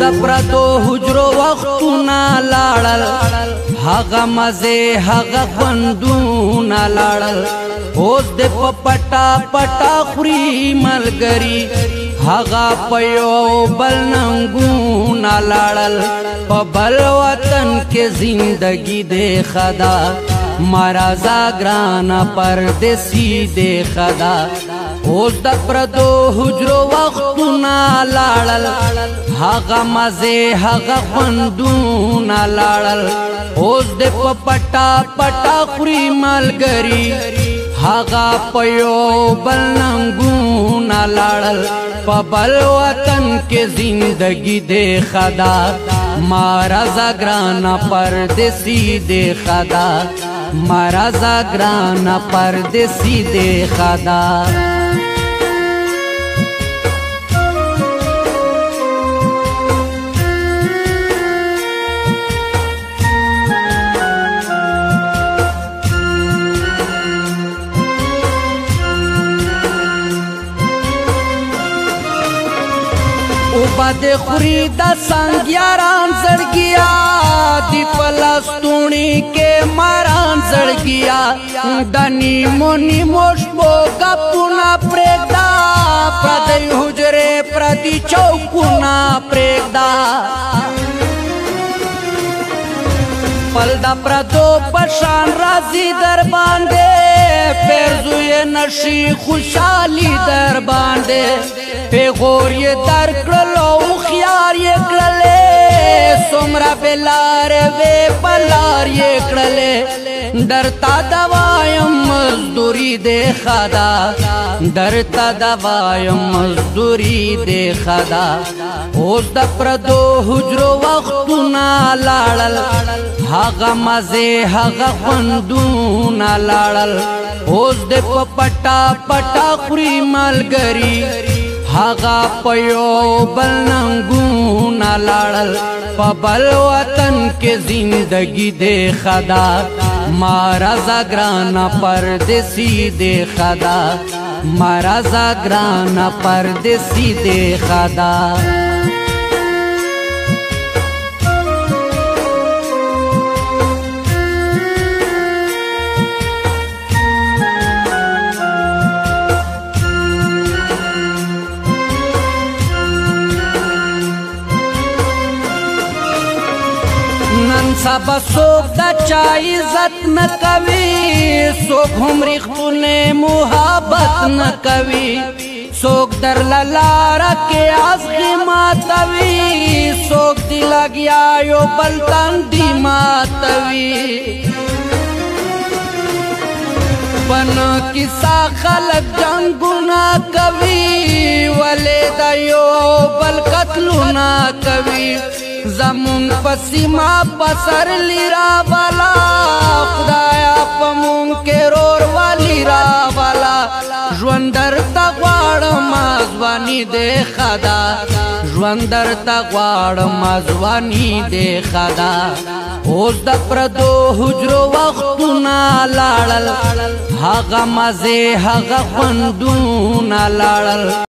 د پردو حجرو وختونه لاړل هغه مزه هغه خوندونه لاړل اوس د پټا پټا خوري ملګری هغه په یو بل ننګونه لاړل په بل وطن کې زندگی د خدا مرزا ګرانا پردیسی د خدا اوس د پردو حجرو وختونه لاړل هغه مزه هغه خوندونه لاړل اوس د پټا پټا خوري ملګری هغه په یو بل ننګونه لاړل په بل وطن کې زندگی د خدا مرزا ګرانا پردیسی د خدا مرزا ګرانا پردیسی د خدا بد خوری دا سنگیاران زڑگیا دی پلستونی کے ماران زڑگیا دا نیمو نیمو شپو گپونا پریگدا پردی حجرے پردی چوکونا پریگدا پل دا پردو پشان رازی در باندے پیرزوی نشی خوشحالی در باندے پیغور یہ در کرلو خیار یہ کرلے سمرا بلار وے بلار یہ کرلے درتا دوایم مزدوری دے خدا درتا دوایم مزدوری دے خدا اوس د پردو حجرو وختونه لاړل هغه مزه هغه خوندونه لاړل اوس د پټا پټا خوري ملګری هغه په یو بل ننګونه لاړل په بل وطن کې زندگی د خدا مرزا ګرانا پردیسی د خدا مرزا ګرانا پردیسی د خدا نن سبا سوک دا چا عزت نکوی سوک هم ریختونه محبت نکوی سوک در للارا کے عزقی ماتوی سوک دی لگیا یو بلتن دی ماتوی پن کسا خلق جنگونا کوي ولی دا یو بل قتلونا کوي زمون پسیما پسر لی را والا خدایا پمون کے رور والی را والا ژوندر تا غواړم ځواني د خدا ژوندر تا غواړم ځواني د خدا اوس د پردو حجرو وختونه لاړل هغه مزه هغه خوندونه لاړل